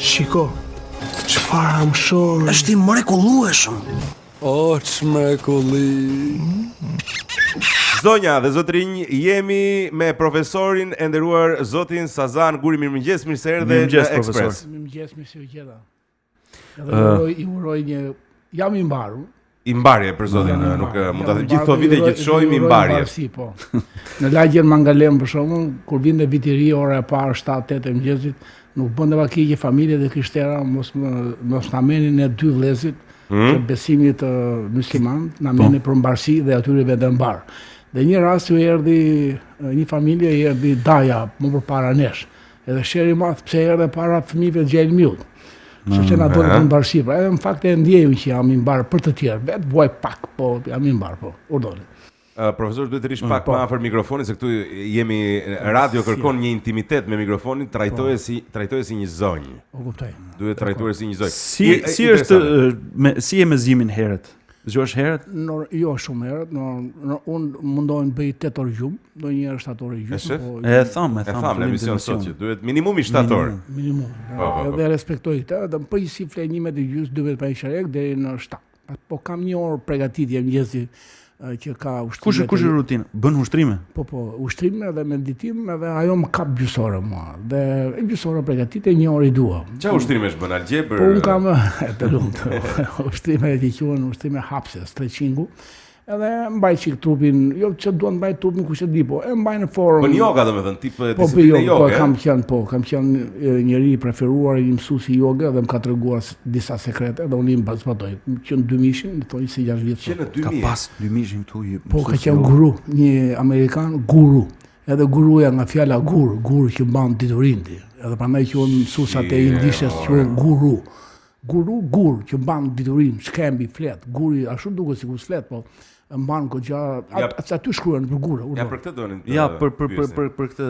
Shiko, çfarë më shon? Është I mrekullueshëm. O, çmrekulli. Zonja dhe zotrinj, jemi me profesorin e nderuar zotin Sazan Guri. Mirëmëngjes, mirë se erdhe në Ekspres. Mirëmëngjes, mirë se u gjeta. Edhe I uroj një jam I mbarur. I mbarje për zotin, nuk mund ta them gjithë këto vite që të shohim I mbarje. Po. Në lagjen Mangalem për shembull, kur vinte viti I ri ora e parë 7-8 e mëngjesit, nuk bënte vakije familje dhe krishtera, mos na menin ne dy vëllezrit të besimit musliman, na menin për mbarsi dhe atyre vetë mbar. Dhe një rast u erdhi një familje, I erdhi daja më përpara nesh. Edhe sheri madh pse erdhe para fëmijëve të gjelmiut. Që na do të mbarsi, pra edhe në fakt e ndjeju që jam I mbar për të tjerë, vetë vuaj pak, po jam I mbar, po, urdhoni. Profesor, duhet të rish pak më afër mikrofonit, se këtu jemi radio, kërkon një intimitet me mikrofonin, trajtoje si një zonjë. O kuptoj. Duhet trajtuar si një zonjë. Si është si e mezimin herët? Zgjohesh herët? Jo shumë herët, unë mundohem bëj 8 orë gjumë, ndonjëherë 7 orë gjumë. E tham në emision sot që duhet minimumi 7 orë. Minimum. Edhe respektoj këtë, dhe më përgjithësi fle 11:30 duhet pa isharek deri në 7. Po kam një orë përgatitje mëngjesi që ka ushtrime. Kush është rutina? Bën ushtrime? Po, ushtrime dhe meditim, edhe ajo më kap gjysore mua. Dhe gjysore përgatitje, një orë I dua. Çfarë ushtrimesh bën algebër? Po unë kam të lumtë. Ushtrime që quhen ushtrime hapse, stretchingu. Edhe mbaj çik trupin, jo që duan mbaj trupin kush e di, po e mbaj në formë. Bën yoga domethënë, tip disiplinë yoga. Kam qenë njëri I preferuar I mësuesi yoga dhe më ka treguar disa sekrete dhe unë I zbatoj. Që në 2000, më thonë si 6 vjet. Që në 2000. Ka pas 2000 këtu. Po ka qenë guru, një amerikan guru. Edhe guruja nga fjala gur që mban diturinë. Edhe prandaj quhen mësuesat e indishes quhen guru. Gur që mban diturinë, shkembi, flet, guri ashtu duket sikur flet, po mban goxha aty shkruan për gurë. Ja për këtë donin. Ja për këtë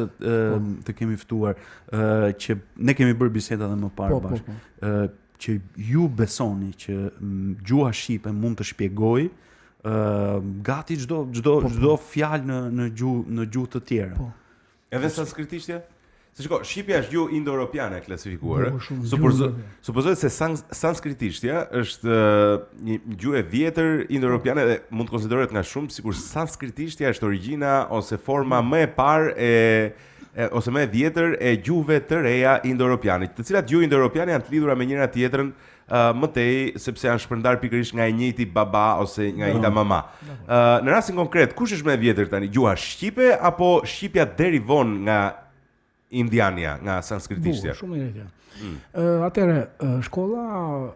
të kemi ftuar që ne kemi bërë biseda edhe më parë bashkë. Që ju besoni që gjuha shqipe mund të shpjegoj gati çdo fjalë në gjuhë të tjera. Edhe sanskritishtja? Se shiko, shqipja është gjuhë indo-europiane klasifikuar. Supozohet se sanskritishtja është një gjuhë e vjetër indo-europiane dhe mund të konsiderohet nga shumë sikur sanskritishtja është origjina ose forma më e parë ose më e vjetër e gjuhëve të reja indo-europiane, të cilat gjuhë indo-europiane janë të lidhura me njëra tjetrën më tej sepse janë shpërndar pikërisht nga I njëjti baba ose nga I njëjta mama. Në rastin konkret, kush është më e vjetër tani, gjuha shqipe apo shqipja derivon nga indiania, nga sanskritishtja? Shumë e rëndë. Atëre, shkolla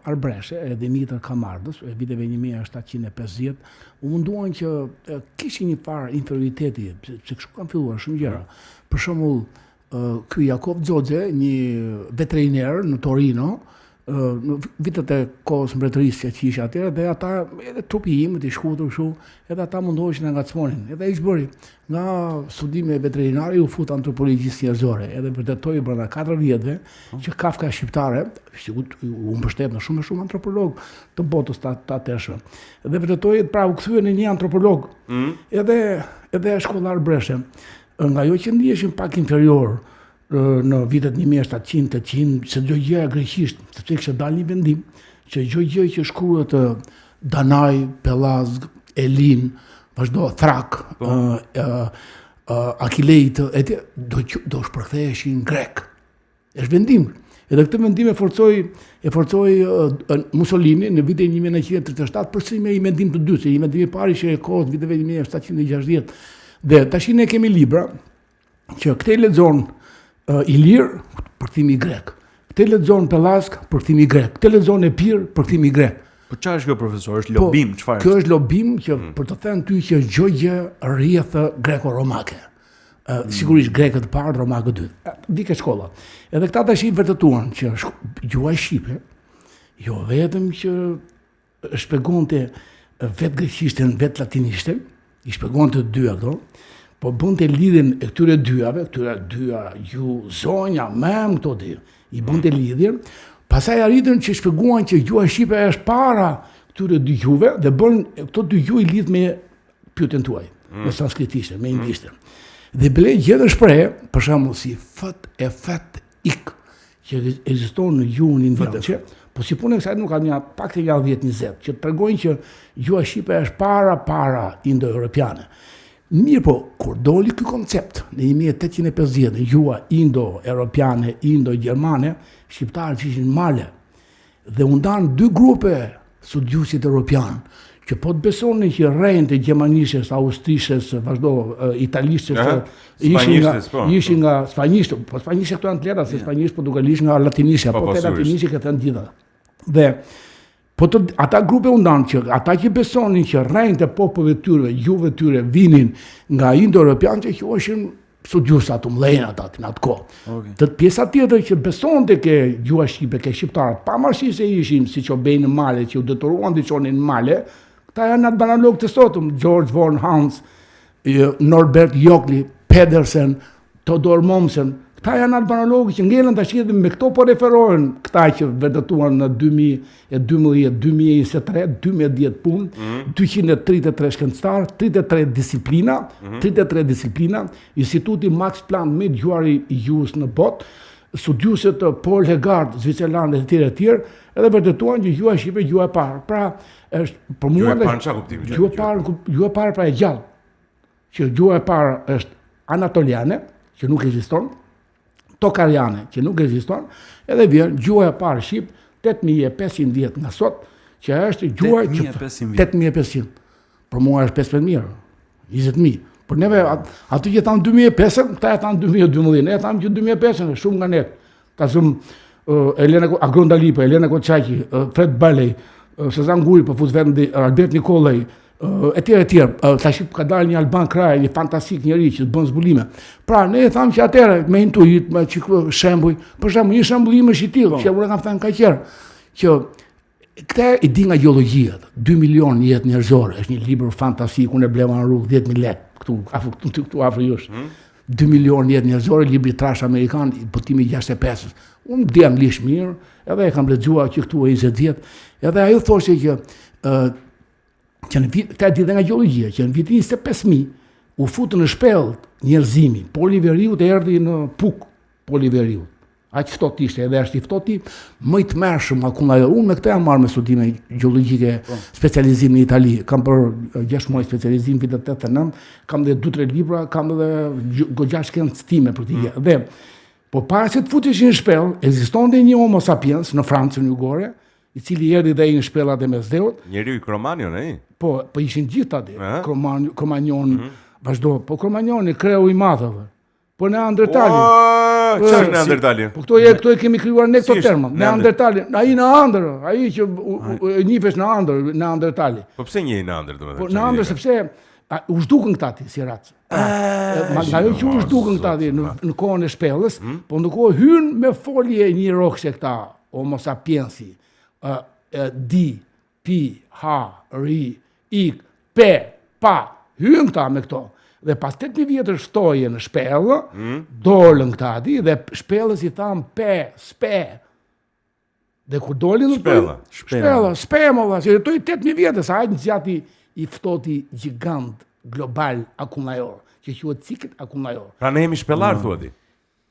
Arbreshe e Dimitër Kamardës, e viteve 1750, u munduan që kishin një farë inferioriteti, se kështu kanë filluar shumë gjëra. Për shembull, ky Jakov Xoxe, një veteriner në Torino, në vitet e kohës mbretërisë që ishte atëherë, dhe ata edhe trupi im I shkutur kështu, edhe ata mundoheshin ta ngacmonin. Edhe I bëri nga studime veterinare u fut antropologjisë njerëzore, edhe vërtetoi brenda 4 vjetëve që Kafka shqiptare, sikur u mbështet në shumë antropolog të botës të atëshme. Edhe vërtetoi pra u kthye në një antropolog. Edhe shkollar Breshe, nga ajo që ndiheshin pak inferior në vitet 1700-800, se çdo gjë greqisht, sepse kishte dalë një vendim që çdo gjë që shkruhet Danaj, Pellazg, Elin, vazhdo Thrak, Akileit, do shpërktheheshin grek. Është vendim. Edhe këtë vendim e forcoi Mussolini në vitin 1937 përsëri me një vendim të dytë, një vendim I parë që e kohës viteve 1760. Dhe tash ne kemi libra që këtë lexon Ilir për kthimi grek. Këtë lexon Pellazg për kthimi grek. Këtë lexon Epir për kthimi grek. Po çfarë është kjo profesor? Është lobim, çfarë? Kjo është lobim që për të thënë ty që çdo gjë rrjedh greko-romake. Sigurisht grekët parë, romakët dytë. Dike shkolla. Edhe këta tash I vërtetuan që gjuha shqipe jo vetëm që shpjegonte vetë greqishten, vetë latinishten, I shpjegonte të dyja këto, po bënte lidhjen e këtyre dyja ju zonja, mem këto dy, I bënte lidhjen, pastaj arritën që shpjeguan që gjuha shqipe është para këtyre dy gjuhëve dhe bën këto dy gjuhë I lidh me pyetjen tuaj, me sanskritishten, me indishten. Dhe ble gjetën shprehje, për shembull si fat ik, që ekziston në gjuhën indiane, po si punë kësaj nuk ka një pak të 10-20 që tregojnë që gjuha shqipe është para indo-europiane. Mirë po, kur doli ky koncept në 1850 gjuha indo-europiane, indo-gjermane, shqiptarët ishin male dhe u ndan dy grupe studiuesit europian që po të besonin që rrejnë të gjermanishes, austrishes, vazhdo italishes, ishin nga spanjisht, po spanjisht këto janë të lehta se spanjisht portugalisht nga latinisha, po te latinisht këto janë gjitha. Dhe po ata grupe u ndan që ata që besonin që rrejnë të popujve të tyre, gjuhëve të tyre vinin nga indo-europian që quheshin studiues ato mlejnë ata në atë kohë. Të pjesa tjetër që besonte ke gjuha shqipe, ke shqiptarët, pavarësisht se ishin siç u bëjnë në male, që u detyruan të çonin në male, këta janë atë banalog të sotëm, George von Hans, Norbert Jokli, Pedersen, Todor Mommsen, këta janë atë banalog që ngelen tash edhe me këto po referohen këta që vërtetuan në 2012, 2023, 2010 punë, 233 shkencëtar, 33 disiplina, Instituti Max Planck me gjuari i gjuhës në botë, studiuesit Paul Hegard, Zviceland e tjerë, edhe vërtetuan që gjuha shqipe gjuha e parë. Pra, është për mua gjuha e parë pra e gjallë. Që gjuha e parë është anatoliane, që nuk ekziston, tokariane, që nuk ekziston, edhe vjen gjuha e parë shqip 8500 vjet nga sot, që është gjuha 8500. Për mua është 15000, 20000. Por neve aty që thanë 2005, këta e thanë 2012, ne e thamë që 2005, shumë nga ne. Ka shumë Agronda Lipa, Elena Koçaki, Fred Balej, Sezan Guri, për fut vendi, Albert Nikolaj, e tjerë, tash ka dalë një Alban Kraj, një fantastik njeri që të bën zbulime. Pra, ne e thamë që atëherë, me intuit, me shembuj, për shembull, një shembull im është i tillë, që unë kam thënë ka qenë, që këta i di nga gjeologjia, 2 milion jetë njerëzore, është një libër fantastik, unë e bleva në rrugë 10.000 lekë, këtu afër jush. 2 milion jetë njerëzore, libri trash amerikan, botimi 65. Unë di anglisht mirë, edhe e kam lexuar që këtu e 20 vjet, edhe ajo thoshte që në vit, këta di dhe nga gjeologjia, që në vitin 25000 u futën në shpellë njerëzimi, Poliveriut erdhi në Puk, Poliveriut. Aq ftohtë ishte, edhe është i ftohtë më i tmerrshëm akoma. Unë me këtë jam marrë me studime gjeologjike, specializim në Itali. Kam për 6 muaj specializim vitet 89, kam dhe 2-3 libra, kam edhe goxha shkencë time për këtë gjë. Dhe po para se të futeshin në shpellë, ekzistonte një Homo sapiens në Francën jugore, i cili erdhi dhe ai në shpellat e Mesdheut. Njeriu i Cromagnon, ai? Po ishin gjithë aty. Cromagnon, vazhdo. Po Cromagnon kreu i madh. Po Neandertali. Çfarë Neandertali? Po këto e kemi krijuar ne këto terma. Neandertali, ai Neander, ai që nifesh Neandertali. Po pse njëi Neander domethënë? Po Neander sepse u zhdukën këta ti si racë. Nga ajo që u zhdukën këta ti në kohën e shpellës, po ndërkohë hyn me folje një rokse këta Homo sapiensi. Di, pi, ha, ri, ik, pe, pa, hyn këta me këto. Dhe pas 8.000 vjetër shtoje në shpellë, dolën këta ati, dhe shpellës i thamë pe, spe. Dhe kur dolin në shpellë, spe më dhe, që toj 8.000 vjetër, sa hajtë në zjati i ftoti gjigant global akumulajor, që quhet cikët akumulajor. Pra ne jemi shpellar, thua ti?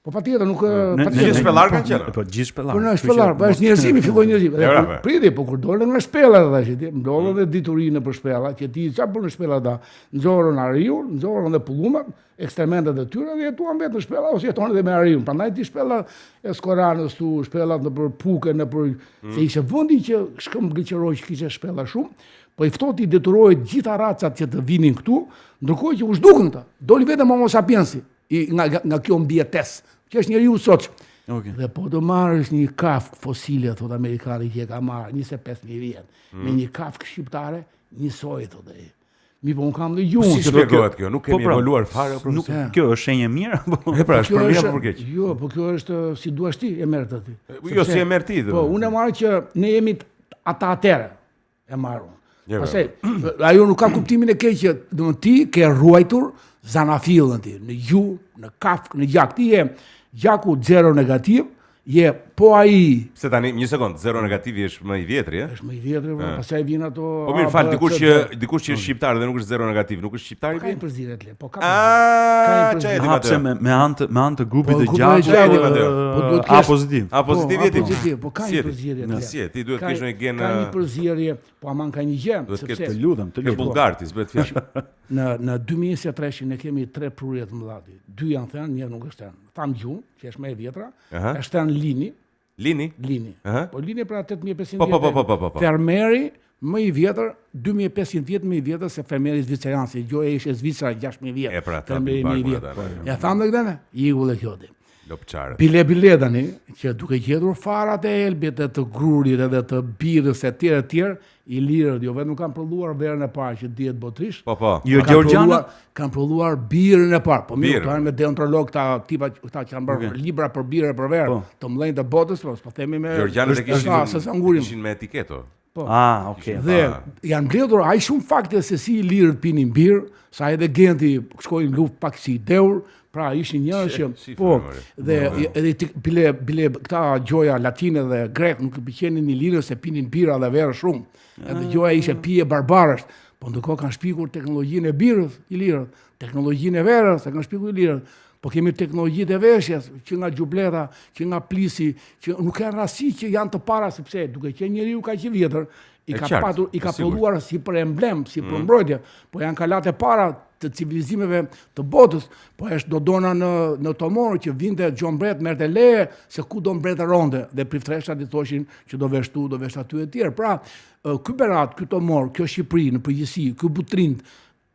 Po patjetër nuk gjithë shpellar kanë qenë. Po gjithë shpellar. Po në shpellar, po është njerëzimi, filloi njerëzimi. Priti, po kur dolën nga shpella tash, ndodhen dhe diturinë për shpella, që ti çfarë bën në shpella ata? Nxorën ariun, nxorën dhe pullumat, ekstrementet e tyre dhe jetuan vetë në shpella ose jetonin edhe me ariun. Prandaj ti shpella e Skoranës tu, shpellat nëpër Pukën, nëpër se ishte vendi që shkëm glicëroj që kishte shpella shumë. Po i ftoti detyroi gjitha racat që të vinin këtu, ndërkohë që u zhdukën ata. Doli vetëm Homo sapiensi nga kjo mbijetesë. Që është njeriu sot. Dhe po do marrësh një kafkë fosile, thot amerikani që e ka marrë 25.000 vjet, me një kafkë shqiptare, njësoj, thot ai. Mi po unë kam dhe gjuhën. Si shpjegohet kjo? Nuk kemi evoluar fare, profesor. Kjo është shenjë e mirë apo? Pra, është për mirë apo për keq? Jo, po kjo është si duash ti e merr ti. Jo, si e merr ti. Po, unë e marr që ne jemi ata atëre. E marrun. Pastaj, ajo nuk ka kuptimin e keq që domethënë ti ke ruajtur zanafillën ti, në gjuhë, në kafkë, në gjak. Ti je gjaku 0 negativ, je po ai Se tani një sekond, zero negativi është më i vjetri, është më i vjetër, pastaj vjen ato. Po mirë, fal, dikush që është shqiptar dhe nuk është zero negativ, nuk është shqiptar i ka vjen. impërziret le, po ka. Çaj di Hapse me anë të grupit të Po, gjatë A pozitiv. A pozitiv jeti. Pozitiv, po ka impërzirje. Si, ti duhet të kesh një gen. Ka impërzirje, po aman ka një gjë, sepse Të lutem. Ke bullgartis, bëhet fjalë. në 2023 ne kemi 3 prurje të mëdha. 2 janë thënë, një nuk është thënë. Tham gjuhën, që është më e vjetra, është thënë Lini. Lini. Po Lini pra 8500 vjetë. Po. Fermeri më i vjetër, 2500 vjet më i vjetër se fermeri zvicerian, se gjoja ishte Zvicra 6000 vjet. E pra, fermeri më i vjetër. Ja thamë dhe këtene, iku dhe kjo di. Lopçarët. Bile tani, që duke gjetur farat e elbit e të grurit edhe të birës e tjerë, i lirët, jo vetë nuk kanë prodhuar verën e parë që dihet botrisht. Po. Jo Gjergjana kanë prodhuar birën e parë. Po mirë, Birë. me deontolog këta që kanë bërë libra për birë e për verë, të mëdhenj të botës, po themi me Gjergjanët kishin me etiketo. okay. Dhe janë mbledhur aq shumë fakte se si i lirët pinin birë, sa edhe Genti shkojnë luftë pak si deur, pra ishin njerëz që po dhe edhe bile këta gjoja latine dhe grek nuk i pëlqenin i lirë se pinin bira dhe verë shumë. Edhe gjoja ishte pije barbarësh, po ndërkohë kanë shpikur teknologjinë e birës i lirët, teknologjinë e verës e kanë shpikur i lirët. Po kemi teknologjitë e veshjes, që nga gjubleta, që nga plisi, që nuk kanë rasti që janë të para sepse duke qenë njeriu kaq i vjetër, i ka prodhuar si për emblem, si për mbrojtje, po janë kalat e para të civilizimeve të botës, po është dodona në Tomor që vinte Gjon Mbret merrte leje se ku do mbretë ronde dhe priftreshat i thoshin që do vesh aty e tjerë. Pra, ky Berat, ky Tomor, kjo Shqipëri në përgjithësi, ky Butrind,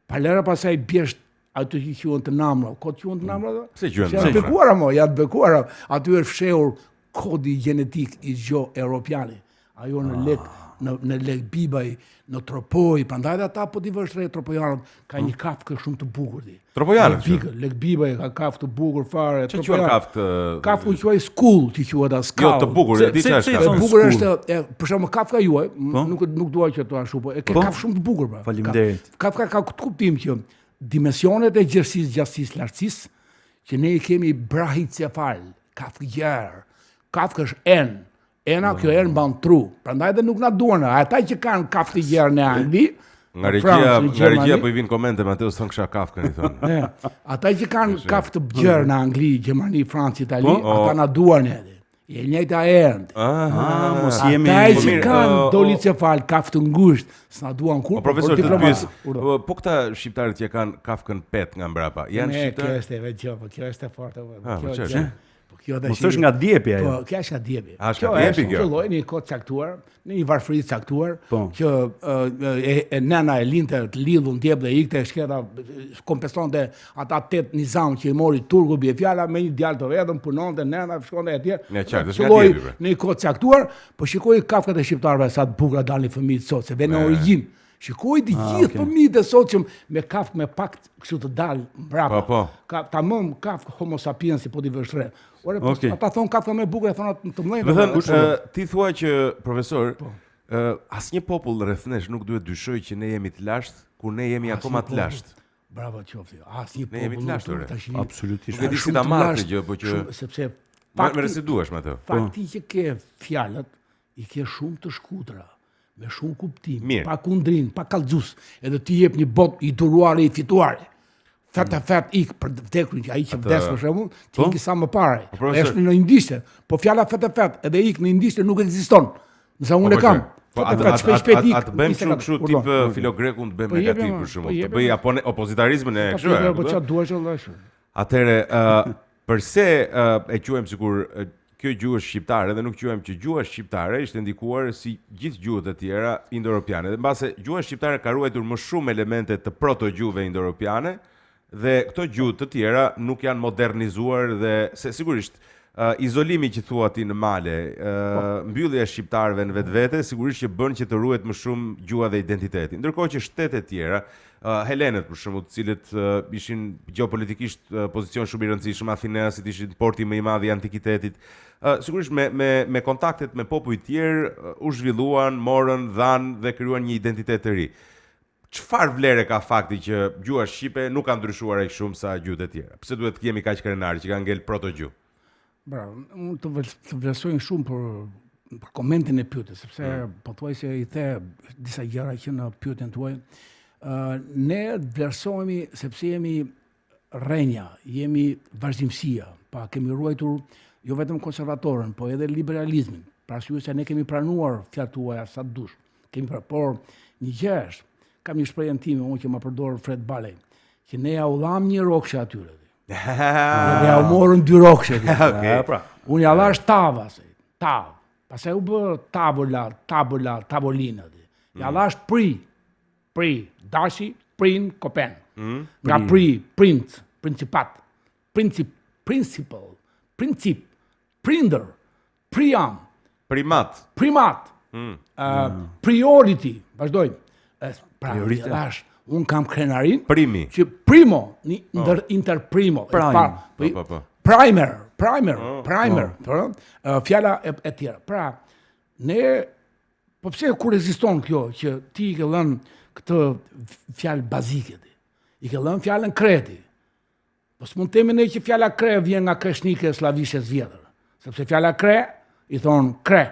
palera pasaj bjesht aty që quhen të namra, ko të quhen të namra? Pse quhen? Janë bekuara mo, janë bekuara. Aty është fshehur kodi gjenetik i çdo europiani. Ajo në lek bibaj, në tropoj, prandaj ata po ti vësh re tropojanët, ka një kafkë shumë të bukur ti. Tropojanët? Lek bibaj ka kafkë të bukur fare. Çfarë quhen kafkë? Kafkë quaj skull, ti quhet as Jo, të bukur, e di çfarë është. E bukur është, për shembull kafka juaj, nuk dua që to ashtu, po e ke kafkë shumë të bukur pra. Faleminderit. Kafka ka kuptim që dimensionet e gjatësisë, lartësisë, që ne i kemi brahicefal, kafkë gjerë, kafkë është Ena kjo mban tru. Prandaj dhe nuk na duan. Ata që kanë kafë të gjerë në Angli, nga regjia po i vin komente Mateus thon kisha kafkën i thon. Ata që kanë kafë të gjerë në Angli, Gjermani, Francë, Itali, ata na duan edhe. Je njëjta erë. Mos jemi ata që kanë dolicefal, kafë të ngushtë, s'na duan kur. Profesor të pyes, po këta shqiptarët që kanë kafkën pet nga mbrapa, janë shqiptarë? Kjo është e vetë, kjo është e fortë. Kjo është. Mos është nga djepi ajo. Po, kjo është nga djepi. Kjo është kjo lloj në një kohë caktuar, në një varfëri caktuar, që nëna e linte të lidhun djep dhe ikte shketa kompensonte ata 8 nizam që i mori turku bie fjala me një djalë të vetëm, punonte nëna, shkonte etj. Në një kohë caktuar, po shikoj kafkat e shqiptarëve sa të bukura dalin fëmijët sot, se vjen në origjinë. Shikoj të gjithë fëmijët e sotshëm me kafkë me pak kështu të dalë mbrapa. Ka tamam kafkë homo sapiens po ti vësh re. Ore, ata thon kafkë më bukur, thonë të mëdhenj. Ti thua që profesor, asnjë popull rreth nesh nuk duhet dyshoj që ne jemi të lashtë, kur ne jemi akoma të lashtë. Bravo qoftë. Asnjë popull. Ne jemi të lashtë. Absolutisht. Nuk e di si ta marrë gjë, po që sepse më rësi duash me atë. Fakti që ke fjalët i ke shumë të shkutra, me shumë kuptim, pa kundrin, pa kallxus, edhe ti jep një botë i duruar i fituar. Fet ik për vdekurin që ai që vdes për shembull, ti ik sa më parë. Është në indishte, po fjala fet edhe ik në indishte nuk ekziston. Nëse unë e kam. Po atë bëjmë shumë kështu tip filogrekun të bëjmë negativ për shembull, të bëj opozitarizmin e kështu. Po çfarë duash vëllai? Atëre, përse e quajmë sikur kjo gjuhë shqiptare dhe nuk quajmë që gjuha shqiptare ishte ndikuar si gjithë gjuhët e tjera indo-europiane. Dhe mbase gjuha shqiptare ka ruajtur më shumë elemente të proto-gjuhëve indo-europiane dhe këto gjuhë të tjera nuk janë modernizuar dhe se sigurisht izolimi që thua ti në male, mbyllja e shqiptarëve në vetvete sigurisht që bën që të ruhet më shumë gjuha dhe identiteti. Ndërkohë që shtetet tjera, Helenet për shembull, të cilët ishin gjeopolitikisht pozicion shumë i rëndësishëm, Atheneasit ishin porti më i madh i antikitetit. Sigurisht me kontaktet me popull të tjerë u zhvilluan, morën, dhanë dhe krijuan një identitet të ri. Çfarë vlere ka fakti që gjuha shqipe nuk ka ndryshuar aq shumë sa gjuhët e tjera? Pse duhet të kemi kaq krenar që kanë ngel proto-gjuhë? Bravo, unë të vlerësoj shumë për komentin e pyetjes, sepse pothuajse i the disa gjëra që në pyetjen tuaj. Ne vlerësohemi sepse jemi rrenja, jemi vazhdimësia, pa kemi ruajtur jo vetëm konservatorën, po edhe liberalizmin. Për arsye se ne kemi pranuar fjalët tuaja sa dush. Por një gjë është, kam një shprehje time unë që më përdor Fred Balej, që ne ja u dham një rokshë atyre. Dhe ja u morën 2 rokshë. Unë ja dhash tava, tav. Pastaj u bë tavolina. Ja dhash pri, dashi, prin, kopen. Nga princ, principat, principal, princip, prinder, priam, primat, priority, vazhdojmë. Pra, ja dhash, unë kam krenarin, primi, që primo, inter primo, primer, fjala e tjera. Pra, ne, po pse kur reziston kjo, që ti i ke lënë këtë fjalë bazike, i ke lënë fjalën kreti. Po s'mund të themi ne që fjala kre vjen nga kreshnike slavishe vjetër, sepse fjala kre i thon kre,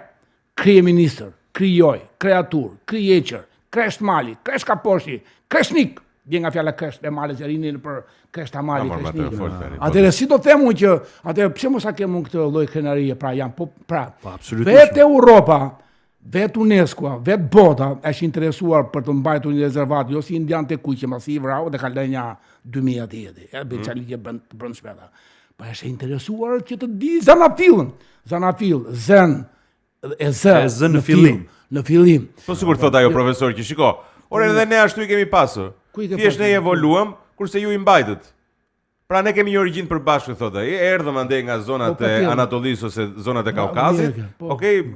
kryeministër, krijoj, kreatur, krijeqër, kresht mali, kresht kaposhi, kreshnik, vjen nga fjala kresht e mali që rinin për kresht mali, kreshnik. Atëherë si do të them unë që atëherë pse mos a kemë unë këtë lloj krenarie, pra janë vetë Europa, vetë UNESCO, vetë bota është interesuar për të mbajtur një rezervat, jo si indianë të kuq që masi i vrau dhe ka lënë ja 2000 atje. Be çali që bën brendshme. Po është interesuar që të di Zanafil, zen në fillim. Po sikur thot ajo profesor që shiko, ore edhe ne ashtu i kemi pasur. Thjesht ne evoluam kurse ju i mbajtët. Pra ne kemi një origjinë përbashkët, thotë ai. Erdhëm andej nga zonat e Anatolisë ose zonat e Kaukazit. Okej,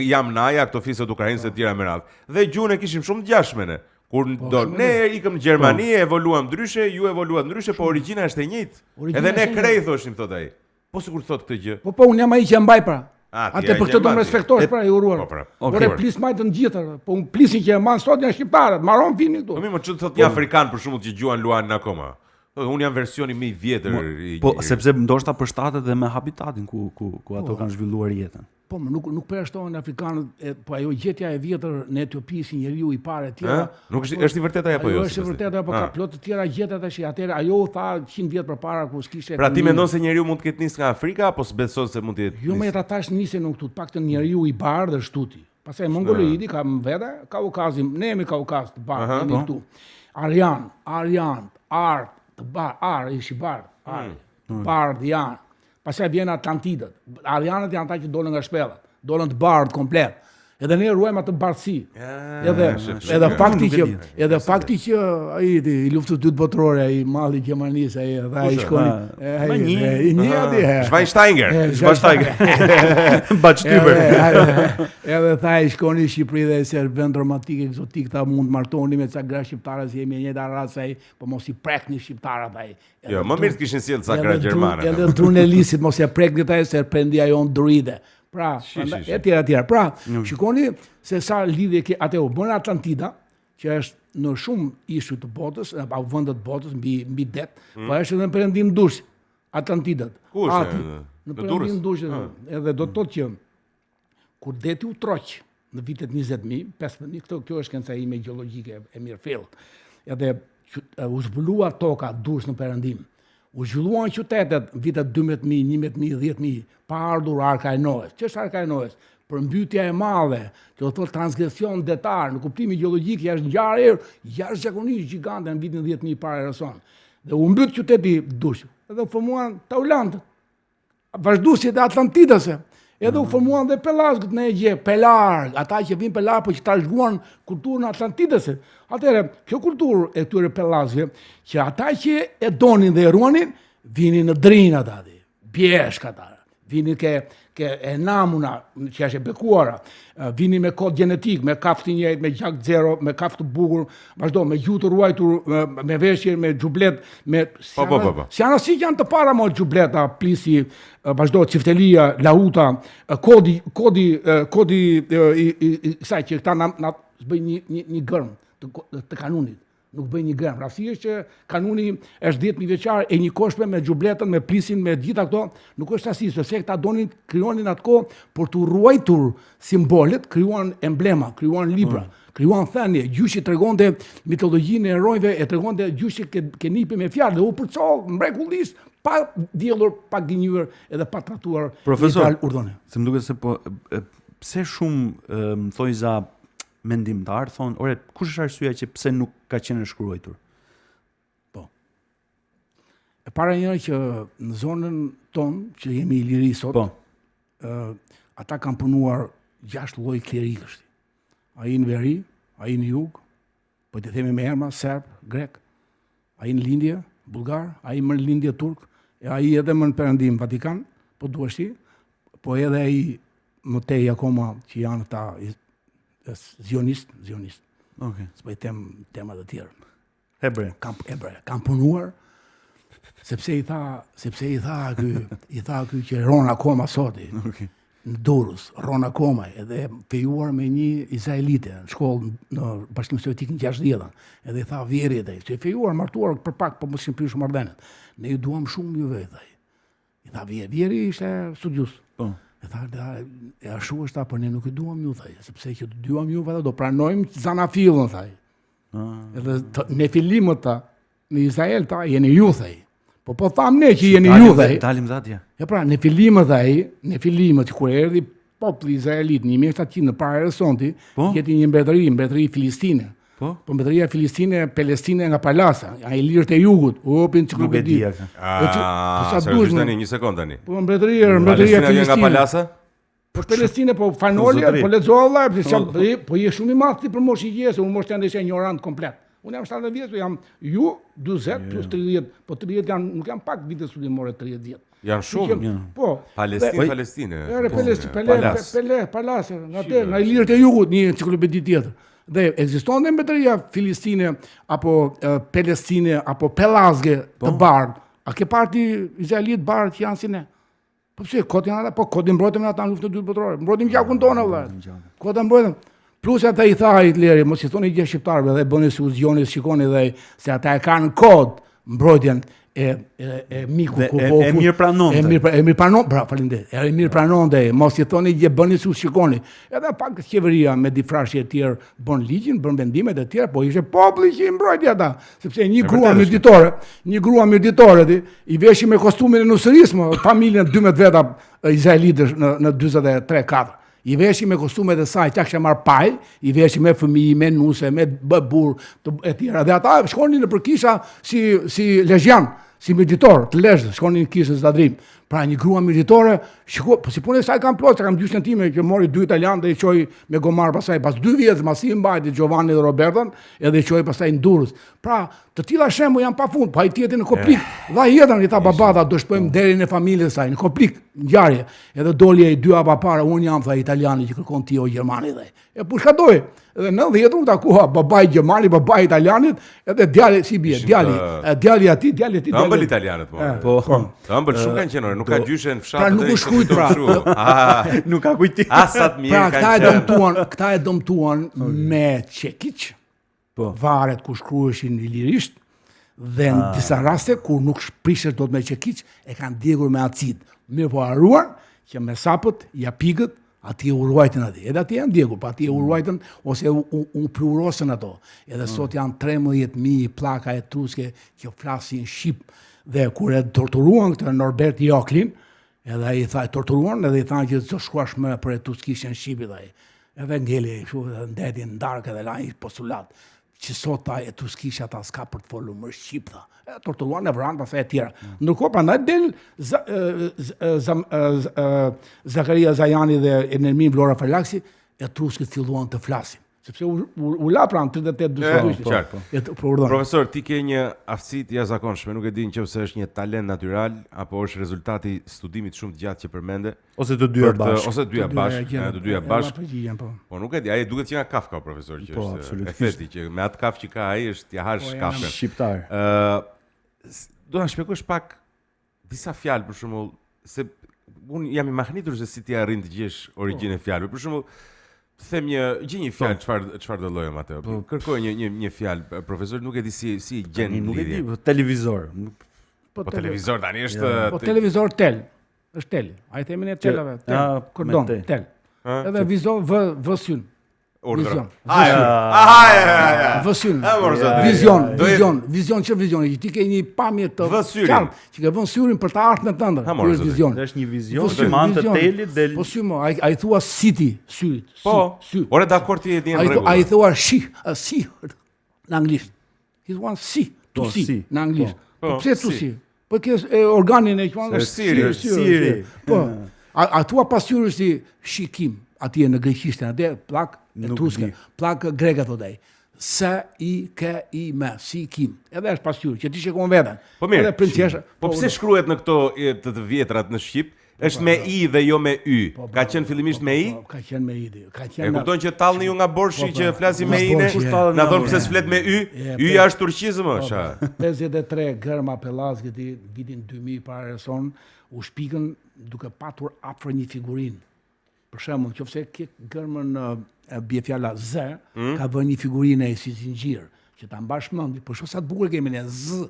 jam naja, këto fisët ukrainës e tjera me radhë. Dhe gjuhën e kishim shumë të gjashme ne. Kur ne ikëm në Gjermani, evoluam ndryshe, ju evoluat ndryshe, po origjina është e njëjtë. Edhe ne krej thoshim, thotë ai. Po sikur thot këtë gjë. Po unë jam ai që e mbaj pra. Atë për këtë do më respektosh pra i uruar. Por plis majtë në gjithë, po un plisin që e man sot janë shqiptarët, marron vini këtu. Po më çu thotë një afrikan për shembull që gjuan luan akoma. Unë jam versioni më i vjetër. Po sepse ndoshta përshtatet dhe me habitatin ku ato kanë zhvilluar jetën. Po nuk përshtohen afrikanët, po ajo gjetja e vjetër në Etiopi si njeriu i parë tjera. Nuk është i vërtetë apo jo? Është i vërtetë apo ka plot të tjera gjeta tash. Atëherë ajo tha 100 vjet përpara kur s'kishte. Pra ti mendon se njeriu mund të ketë nisë nga Afrika apo s'beson se mund të jetë? Jo, më ata tash nisën nuk këtu, paktën njeriu i bardhë është tuti. Pastaj mongoloidi ka vete, Kaukazim, ne jemi Kaukaz të bardhë, jemi këtu. Aryan, ishi bardh janë. Pastaj vjen Atlantidët. Arianët janë ata që dolën nga shpellat, dolën të bardh komplet. Edhe ne ruajmë atë bardhësi. Edhe fakti që ai i luftës dytë botërore, ai malli Gjermanisë, ai shkoi. Schweinsteiger. Bachtyber. Edhe tha ai shkoni në Shqipëri dhe se vend romantik ekzotik ta mund martoni me ca gra shqiptarë se jemi një njëjta racë ai, po mos i prekni shqiptarët ai. Jo, më mirë të kishin sjellë ca gra gjermane. Edhe drunelisit mos ia prekni ai se perdia jon dride. Pra, e tjera. Pra, shikoni se sa lidhje atë u bën Atlantida, që është në shumë ishuj të botës, apo vende të botës mbi det, po është edhe në perëndim dush Atlantidat. Ku është? Në perëndim dush, edhe do të thotë që kur deti u troq në vitet 20.000, 15.000, kjo është kënca ime gjeologjike e mirë fill. Edhe u zbulua toka dush në perëndim. U zhvilluan qytetet vitet 12.000, 11.000, 10.000, pa ardhur arka e Noës. Ç'është arka e Noës? Përmbytja e madhe, që do thotë transgresion detar, në kuptimin gjeologjik është ngjarje jashtëzakonisht gjigante në vitin 10.000 para erës. Dhe u mbyt qyteti dush. Edhe u formuan Taulandët, vazhduesit e Atlantidase. Edhe u formuan dhe Pelazgët në Egje, Pelarg, ata që vinë Pelarg, po që ta zhguan kulturën Atlantidase. Atëherë, kjo kulturë e këtyre Pelazgëve, që ata që e donin dhe e ruanin, vinin në drinë ata, bjeshk ata, vinin ke e namuna, që është e bekuara, vinin me kod genetik, me kaftë njëjtë, me gjak zero, me kaftë bukur, vazhdo, me gjuhë të ruajtur, me veshje, me xhublet, me si anasi janë të para më xhubleta, plisi, vazhdo çiftelia, lauta, kodi i kësaj që këta na bëjnë një gërm të kanunit. nuk bëj një gram. Rasti është që kanuni është 10.000 vjeçar e një koshme me xhubletën, me plisin, me gjitha këto, nuk është rasti, sepse këta donin krijonin atë kohë për të ruajtur simbolet, krijuan emblema, krijuan libra. Krijuan thënie, gjyshi tregonte mitologjinë e erojve, e tregonte gjyshi ke nipi me fjalë, dhe u përcoll mrekullisht, pa diellur, pa gënjur edhe pa tratuar Profesor, urdhone. Se më duket se pse shumë më thoj za mendimtar thonë, ore, kush është arsyeja që pse nuk ka qenë shkruar? Po. E para njëra që në zonën tonë që jemi Iliri sot, ata kanë punuar 6 lloj klerikësh. Ai në veri, ai në jug, po të themi me emra serb, grek, ai në lindje, bulgar, ai më në lindje turk, e ai edhe më në perëndim Vatikan, po duhesh ti, po edhe ai më tej akoma që janë ta zionist. Okej. S'po i them tema të tjera. Hebre. Kam punuar sepse i tha ky që ron akoma soti. Okej. Në Durrës, ron akoma, edhe fejuar me një izraelite në shkollë në Bashkimin Sovjetik në 60-ën. Edhe i tha vjeri ai, që fejuar, martuar për pak, po mos i prish marrëdhëniet. Ne ju duam shumë juve, thaj. I tha vjeri ishte studius. Po. E tha, e ashtu është ta, por ne nuk i duam ju, thaj, sepse që të duam juve, do pranojmë Zanafillën, thaj. Edhe ne fillimët ta në Izrael ta jeni ju, thaj. Po tham ne që jeni ju, thaj. Dalim dhatja. Ja pra, në fillimet kur erdhi populli izraelit në 1700 në para Hersonti, jeti një mbretëri filistine. Po mbretëria filistine, Palestinë nga palasa, ai lirët e jugut, opin ciklopedi. Seriozisht tani, një sekond tani. Po mbretëria filistine nga palasa? Po Palestinë, po fanolja, po lexova, po je shumë i madh ti për moshë gjese, unë moshë janë ignorant komplet. Unë jam 70 vjeç, jam ju 40 plus 30, po 30 janë, nuk janë pak vite studimore 30 vjet. Janë shumë. Po. Palestinë. Palasa, nga lirët e jugut, një enciklopedi tjetër. Dhe ekzistonte mbretëria filistine apo Palestine apo Pelazge të bardh. A ke parti izraelit bardh që janë si ne? Po pse kot janë ata, po kot mbrojtëm ata në luftën e dytë botërore. Mbrojtëm gjakun tonë vëlla. Kot mbrojtëm. Plus ata i tha Hitleri, mos i thoni gjë shqiptarëve dhe bëni si uzjoni, shikoni dhe se ata e kanë kod mbrojtjen e miku e mirë pranonte. E mirë pranon, bra, faleminderit. E mirë pranonte, mos i thoni gjë, bëni si shikoni. Edhe pak qeveria me difrashje të tjerë bën ligjin, bën vendimet e tjera, po ishte populli që i mbrojti ata, sepse një grua mirditore i veshi me kostumin e nusërisë, familjen 12 veta izraelitësh në 43-4. I veshi me kostumet e saj, që kështë marrë paj, i veshi me fëmijë, me nuse, me burr e tjera. Dhe ata shkonin në përkisha si lezhjan, si mirditor, të lezhë, shkonin në kishën Zadrim. Pra një grua mirditore, po si punë e saj kam plot, kam gjysën time që mori 2 italianë dhe i qoj me gomar pasaj, pas 2 vjetë, masi i mbajti Giovanni dhe Roberton, edhe i qoj pasaj në Durrës. Pra, të tilla shembull janë pafund, pa i tjetër në Koplik. Dha jetën i tha babata, do shpojmë derin e familjes saj në Koplik, ngjarje. Edhe doli ai 2 hapa para, unë jam tha italiani që kërkon ti o gjermani dhe. E po shka doj. Edhe në 90 u takua babai gjermani, babai italianit, edhe djali si bie, djali ati. Ëmbël italianët po. Ëmbël shumë kanë qenë, nuk ka gjyshe në fshat. Pra nuk u shkruajt pra. Nuk ka kujtim. Asat mirë kanë qenë. Këta e dëmtuan me Çekiç. Po. Varet ku shkruheshin ilirisht dhe në disa raste kur nuk shprihesh dot me Çekiç e kanë djegur me acid. Mirë po haruan që me sapët ja pigët ati u ruajtën ati. Edhe ati janë djegur, pa ati u ruajtën ose u plurosën ato. Edhe sot janë 13.000 plaka etruske që flasin shqip. Dhe kur e torturuan këtë Norbert Joklin, edhe i tha torturuan edhe i tha që të shkuash më për etruskishën shqipi dhe ai. Edhe ngeli ndeti në darkë edhe la një postulat. Që sot ta etruskisha ta s'ka për të folur më shqip tha. Torturuan e vranë pastaj e tjera. Ndërkohë prandaj del Zakaria Zajani dhe Nermin Vlora Falaksi, etruskët filluan të flasin. Sepse u la pranë 38-42. Profesor, ti ke një aftësi të jashtëzakonshme, nuk e di nëse është një talent natyral apo është rezultati studimit shumë të gjatë që përmende, ose të dyja bashkë. Ose të dyja bashkë. Po nuk e di, ai duket që nga Kafka profesor që është efekti që me atë kafë që ka ai është ja hash Kafkën. Shqiptar. Do na shpjegosh pak disa fjalë për shembull, se unë jam i mahnitur se si ti arrin të gjesh origjinën e fjalëve. Për shembull, Them një fjalë çfarë do lloj atë. Kërkoj një fjalë, profesor, nuk e di si gjen. Nuk e di, televizor. Po televizor tani është Po televizor tel. Është tel. Ai themin e telave. Kordon, tel. Edhe vizor vësyn. Vizion. Vësyn. Vizion që vizion. Ti ke një pamje të qartë, që ke vënë syrin për të ardhmen tënde. Ky është vizion. Është një vizion që man të telit del. Po sy mo, ai thua city, syrit. Po. Ore dakord ti e di në rregull. Ai thua shi në anglisht. He wants to see në anglisht. Po pse to see? Po kjo organin e quan është siri. Po. A thua pasyrë si shikim. Atje në greqishten, atje plak etruske, plak greke thotë ai. Si kim. Edhe është pasqyrë që ti shikon veten. Po mirë. Edhe princesha. Po pse shkruhet në këto të vjetrat në shqip? Është me i dhe jo me y. Ka qenë fillimisht me i? Ka qenë me i. E kupton që tallni ju nga borshi që flasim me i-ne? Na thon pse s'flet me y? Y-ja është turqizëm, sha. 53 gërma pellazgët vitin 2000 para son u shpikën duke patur afër një figurinë. Për shembull, nëse ke gërmën bie fjala Z, ka vënë një figurinë si zinxhir, që ta mbash mend, por shoh sa të bukur kemi ne Z.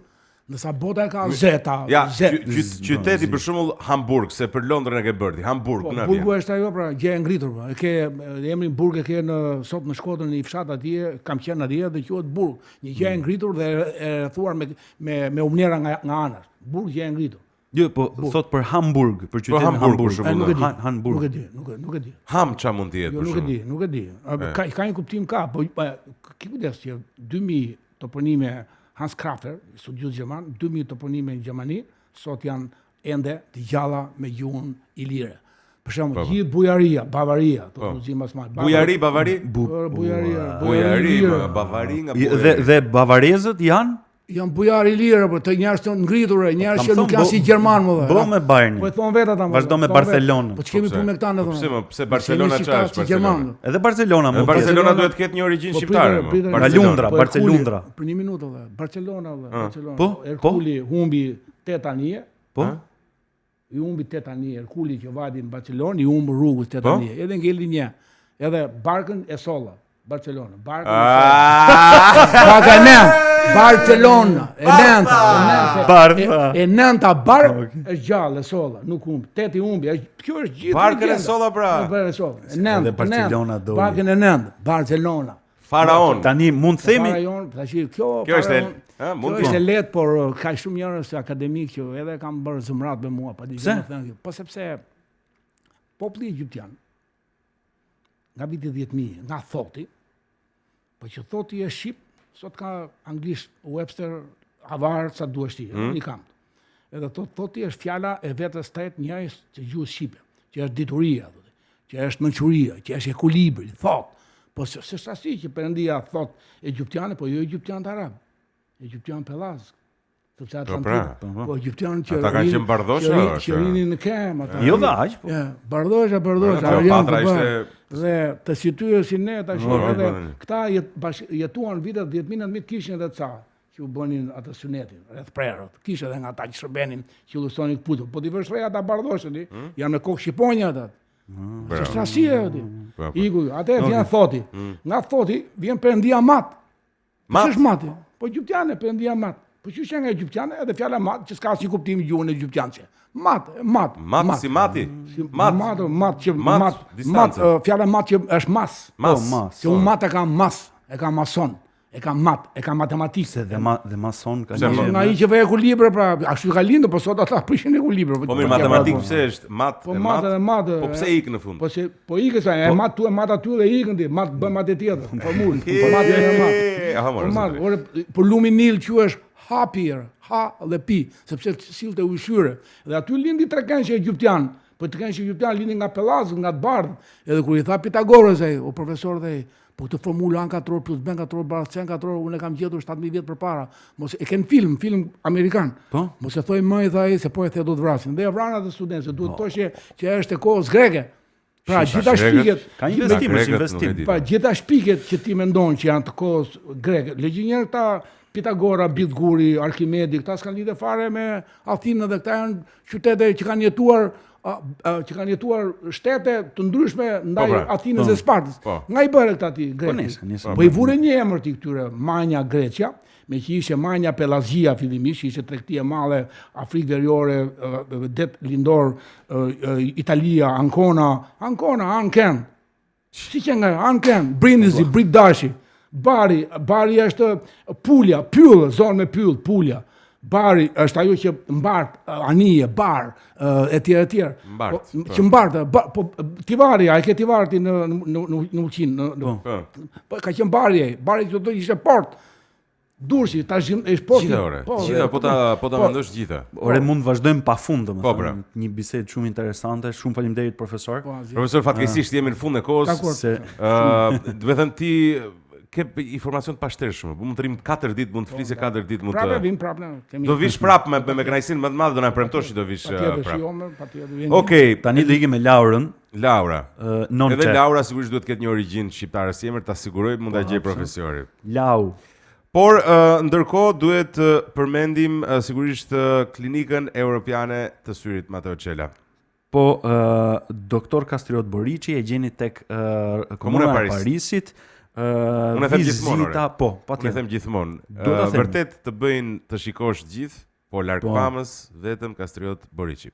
Nësa bota ka Z-ta. Ja, qyteti për shembull Hamburg, se për Londrën e ke bërti. Hamburg, na vjen. Burgu është ajo pra, gjë e ngritur pra. E ke emrin Burg e ke sot në Shkodrën në një fshat atje, kam qenë atje dhe quhet Burg. Një gjë e ngritur dhe e rrethuar me umnera nga anash. Burg gjë e ngritur. Jo, po thot për Hamburg, për qytetin Hamburg. Nuk e di. Ham ç'a mund të jetë për shembull. Nuk e di. Ka një kuptim ka, po kujdes që 2000 toponime Hans Kraffer, studios gjerman, 2000 toponime në Gjermani, sot janë ende të gjalla me gjuhën ilire. Për shembull, gjithë Bujaria, Bavaria, to muzikë më smart. Bujaria, Bavari? Bujaria, Bavari nga Bujaria. Dhe bavarezët janë janë bujar i lirë, po të njerëz të ngritur, njerëz që nuk janë si gjerman më dhe. Bo me Bayern. Po e thon vetë ata. Vazhdo me Barcelona. Po ç'kemi punë me këta në thonë. Pse Barcelona çfarë është Barcelona? Edhe Barcelona, Barcelona duhet të ketë një origjinë shqiptare. Barcelona. Për një minutë valla. Barcelona. Po, Erkuli humbi 8 anije. Po. I humbi 8 anije, Erkuli që vadi në Barcelonë, i humbi rrugës 8 anije. Edhe ngeli një. Edhe barkën e solla. Barcelona. Barcelona, e nënta bark është gjallë, e solla, nuk humb. Teti humbi, kjo është gjithë. Barkën e solla pra. E nënta, Barcelona do. Barkën e nënta, Barcelona. Faraon. Tani mund të themi. Faraon, tash kjo është, mund të është lehtë, por ka shumë njerëz akademik që edhe kanë bërë zëmrat me mua, pa di çfarë të thënë. Po sepse populli egjiptian nga viti 10.000, nga thoti, po që thoti është shqip, sot ka anglisht Webster, avar sa duhesh ti, një kam. Edhe thoti është fjala e vetes tretë njerëz të gjuhës shqipe, që është dituria, që është mençuria, që është ekuilibri, thot. Po se sasi që Perëndia thot egjiptiane, po jo egjiptian arab. Egjiptian pellaz. Sepse Atlantik. Po egjiptian që ata kanë qenë bardhosha, që rinin në kem ata. Jo dhe aq, po. Ja, bardhosha. Kleopatra ishte dhe të situar si ne tash edhe këta jetuan vitet 10.000 kishin edhe ca që u bënin atë sunetin, rreth prerët. Kishte edhe nga ata që shërbenin, që illustonin këputur. Po ti vesh re ata bardhoshën, janë me kokë shqiponja ata. Se sasi e aty. Iku, atë vjen thoti. Nga thoti vjen Perëndia mat. Ç'është mati? Po egjiptiane Perëndia mat. Po që është nga egjiptiane edhe fjala mat që s'ka asnjë kuptim në gjuhën egjiptiane. Mat si mati. Mat, fjala mat që është mas. Që un mat e kam mas, e kam mason, e kam mat, e kam matematikë dhe mason ka një. Nga ai që vë ekuilibër pra, ashtu ka lindur, po sot ata prishin ekuilibër. Po mirë, matematikë pse është mat. Po pse ik në fund? Po ikë sa, e mat tu e mat aty dhe ikën ti, mat bën mat e tjetër, formulë. Po mat e mat. Ore, po lumin Nil quhesh hapir, ha dhe pi, sepse sillte ushqyre. Dhe aty lindi trekençi egjiptian. Po trekençi egjiptian lindi nga pellaz, nga të bardh. Edhe kur i tha Pitagoras ai, o profesor dhe po këtë formulë A + B = C = unë e kam gjetur 7000 vjet përpara. Mos e ken film amerikan. Po? Mos e thoj më i tha ai se po e the do të vrasin. Dhe e vran atë studentët, duhet të thoshë që është e kohës greke. Pra gjitha shpiket, ka investim. Pa gjitha shpiket që ti mendon që janë të kohës greke. Legjinjerë këta Pitagora, Bitguri, Arkimedi, këta s'kan lidhje fare me Athinën dhe këta janë qytete që kanë jetuar që kanë jetuar shtete të ndryshme ndaj pra. Atinës dhe Spartës. Nga I bëre këta ti Greci? Po I vure një emër ti këtyre, Manja Grecia, me që ishe Manja Pelazia fillimisht, ishe tregtia e madhe Afrikë Veriore, det lindor, Italia, Ancona, Anken. Si që nga Anken, Brindisi, Britdashi, Bari është Pulja, Pyll, zonë me Pyll, Pulja. Bari është ajo që mbart, anije, bar, etj. Që mbart, po Tivari, ai ke Tivari në Uqinë, po ka qenë Bari që do ishte port. Durrësi, tash është port. Gjitha, po ta mendosh gjitha. Ore mund të vazhdojmë pafund, domethënë, një bisedë shumë interesante. Shumë faleminderit profesor. Profesor, fatkeqësisht jemi në fund e kohës. Do të thënë ti ke informacion të pashtershëm. Mund të rrim 4 ditë, mund të flisë 4 ditë, mund të. Prapë. Do vish prapë me kënaqësinë më të madhe, do na premtosh që do vish prapë. Okej, tani do ikim me Laurën. Laura. Non edhe Laura sigurisht duhet të ketë një origjinë shqiptare si emër, ta siguroj mund ta gjej profesori. Lau. Por ndërkohë duhet të përmendim sigurisht klinikën europiane të syrit Mateo Çela. Po doktor Kastriot Boriçi e gjeni tek komuna e Parisit. Unë e them gjithmonë. Unë e them gjithmonë. Vërtet të bëjnë të shikosh gjithë, po larg pamës vetëm Kastriot Boriçi.